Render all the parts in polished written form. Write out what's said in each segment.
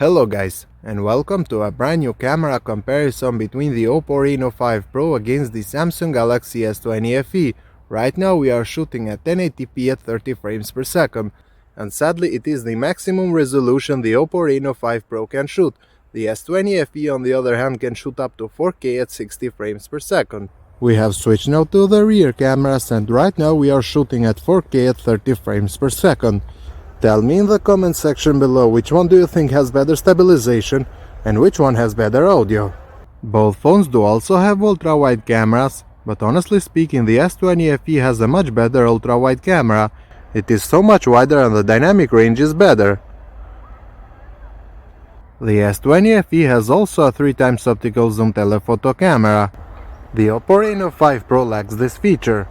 Hello guys, and welcome to a brand new camera comparison between the Oppo Reno 5 Pro against the Samsung Galaxy S20 FE. Right now we are shooting at 1080p at 30 frames per second, and sadly it is the maximum resolution the Oppo Reno 5 Pro can shoot. The S20 FE on the other hand can shoot up to 4K at 60 frames per second. We have switched now to the rear cameras, and right now we are shooting at 4K at 30 frames per second. Tell me in the comment section below which one do you think has better stabilization and which one has better audio. Both phones do also have ultra-wide cameras, but honestly speaking the S20 FE has a much better ultra-wide camera. It is so much wider and the dynamic range is better. The S20 FE has also a 3x optical zoom telephoto camera. The Oppo Reno 5 Pro lacks this feature.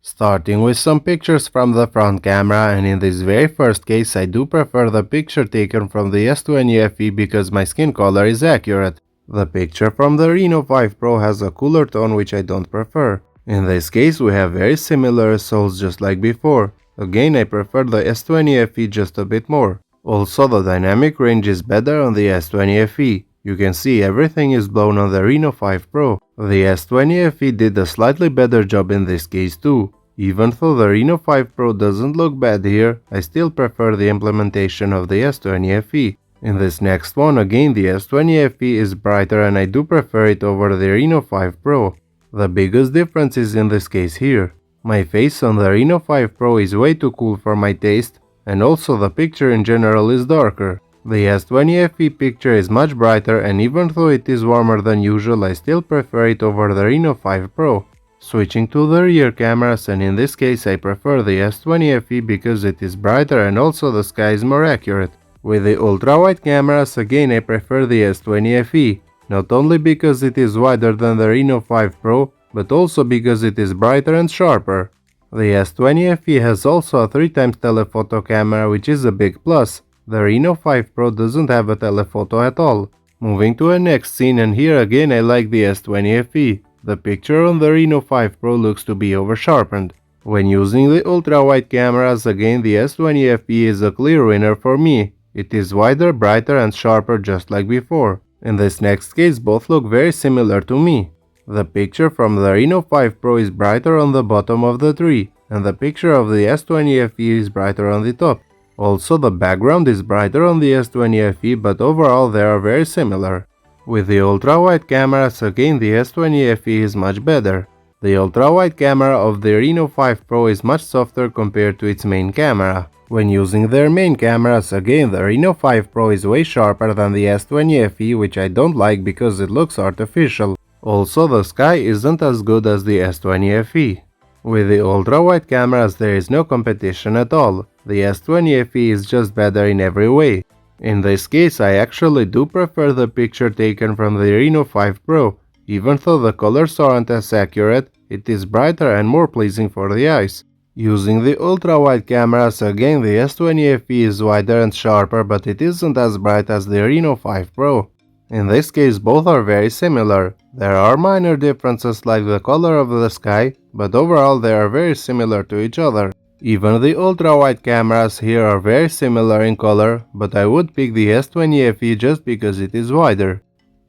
Starting with some pictures from the front camera, and in this very first case I do prefer the picture taken from the S20 FE because my skin color is accurate. The picture from the Reno 5 Pro has a cooler tone which I don't prefer. In this case we have very similar results just like before. Again I prefer the S20 FE just a bit more. Also the dynamic range is better on the S20 FE. You can see everything is blown on the Reno 5 Pro. The S20 FE did a slightly better job in this case too. Even though the Reno 5 Pro doesn't look bad here, I still prefer the implementation of the S20 FE. In this next one again the S20 FE is brighter and I do prefer it over the Reno 5 Pro. The biggest difference is in this case here. My face on the Reno 5 Pro is way too cool for my taste, and also the picture in general is darker. The S20 FE picture is much brighter, and even though it is warmer than usual I still prefer it over the Reno 5 Pro. Switching to the rear cameras, and in this case I prefer the S20 FE because it is brighter and also the sky is more accurate. With the ultra-wide cameras again I prefer the S20 FE, not only because it is wider than the Reno 5 Pro, but also because it is brighter and sharper. The S20 FE has also a 3x telephoto camera, which is a big plus. The Reno 5 Pro doesn't have a telephoto at all. Moving to a next scene, and here again I like the S20 FE. The picture on the Reno 5 Pro looks to be over-sharpened. When using the ultra-wide cameras again the S20 FE is a clear winner for me. It is wider, brighter and sharper just like before. In this next case both look very similar to me. The picture from the Reno 5 Pro is brighter on the bottom of the tree, and the picture of the S20 FE is brighter on the top. Also the background is brighter on the S20 FE, but overall they are very similar. With the ultra-wide cameras again the S20 FE is much better. The ultra-wide camera of the Reno 5 Pro is much softer compared to its main camera. When using their main cameras again the Reno 5 Pro is way sharper than the S20 FE, which I don't like because it looks artificial. Also the sky isn't as good as the S20 FE. With the ultra-wide cameras there is no competition at all. The S20 FE is just better in every way. In this case I actually do prefer the picture taken from the Reno 5 Pro. Even though the colors aren't as accurate, it is brighter and more pleasing for the eyes. Using the ultra-wide cameras again the S20 FE is wider and sharper, but it isn't as bright as the Reno 5 Pro. In this case both are very similar. There are minor differences like the color of the sky, but overall they are very similar to each other. Even the ultra-wide cameras here are very similar in color, but I would pick the S20 FE just because it is wider.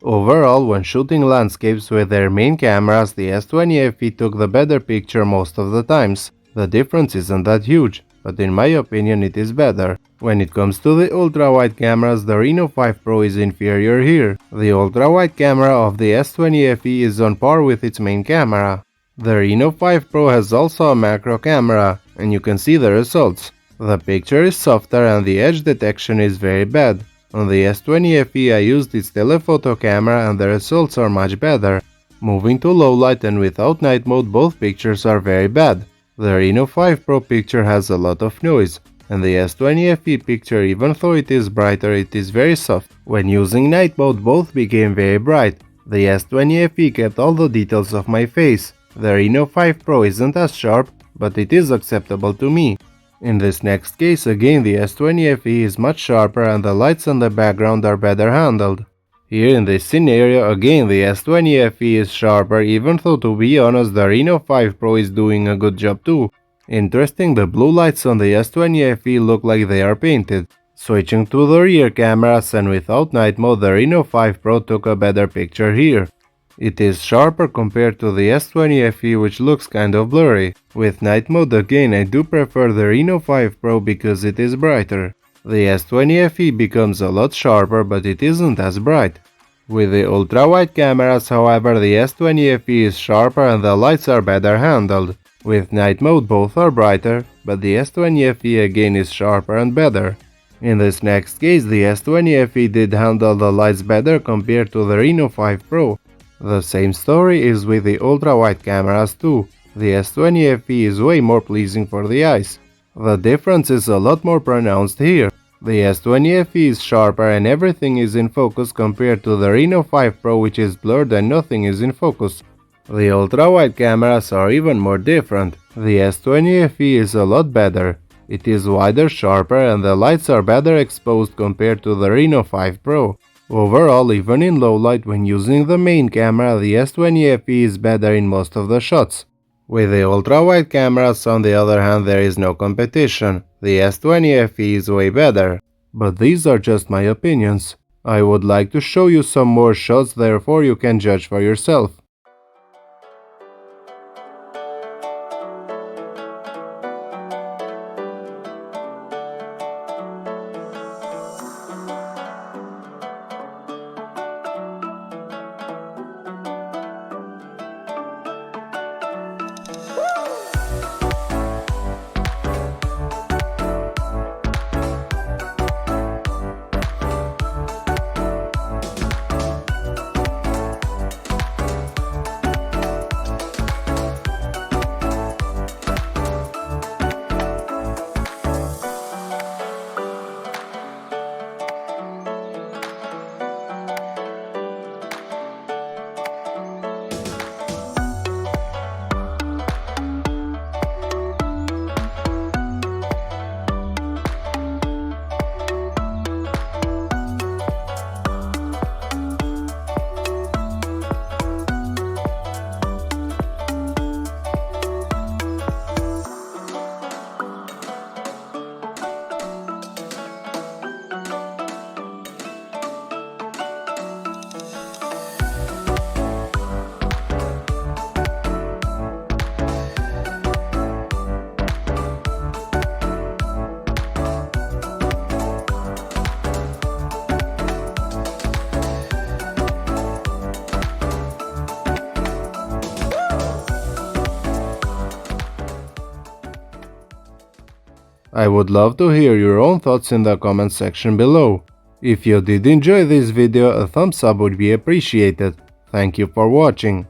Overall, when shooting landscapes with their main cameras, the S20 FE took the better picture most of the times. The difference isn't that huge, but in my opinion it is better. When it comes to the ultra-wide cameras, the Reno 5 Pro is inferior here. The ultra-wide camera of the S20 FE is on par with its main camera. The Reno 5 Pro has also a macro camera, and you can see the results. The picture is softer and the edge detection is very bad. On the S20 FE I used its telephoto camera and the results are much better. Moving to low light and without night mode both pictures are very bad. The Reno 5 Pro picture has a lot of noise, and the S20 FE picture, even though it is brighter, it is very soft. When using night mode both became very bright. The S20 FE kept all the details of my face. The Reno 5 Pro isn't as sharp, but it is acceptable to me. In this next case again the S20 FE is much sharper and the lights on the background are better handled. Here in this scenario again the S20 FE is sharper, even though to be honest the Reno 5 Pro is doing a good job too. Interesting, the blue lights on the S20 FE look like they are painted. Switching to the rear cameras, and without night mode, the Reno 5 Pro took a better picture here. It is sharper compared to the S20 FE, which looks kind of blurry. With night mode again, I do prefer the Reno 5 Pro because it is brighter. The S20 FE becomes a lot sharper, but it isn't as bright. With the ultra-wide cameras, however, the S20 FE is sharper and the lights are better handled. With night mode, both are brighter, but the S20 FE again is sharper and better. In this next case, the S20 FE did handle the lights better compared to the Reno 5 Pro. The same story is with the ultra-wide cameras too. The S20 FE is way more pleasing for the eyes. The difference is a lot more pronounced here. The S20 FE is sharper and everything is in focus compared to the Reno 5 Pro, which is blurred and nothing is in focus. The ultra-wide cameras are even more different. The S20 FE is a lot better. It is wider, sharper, and the lights are better exposed compared to the Reno 5 Pro. Overall, even in low light when using the main camera, the S20 FE is better in most of the shots. With the ultra-wide cameras, on the other hand, there is no competition. The S20 FE is way better. But these are just my opinions. I would like to show you some more shots, therefore you can judge for yourself. I would love to hear your own thoughts in the comment section below. If you did enjoy this video, a thumbs up would be appreciated. Thank you for watching.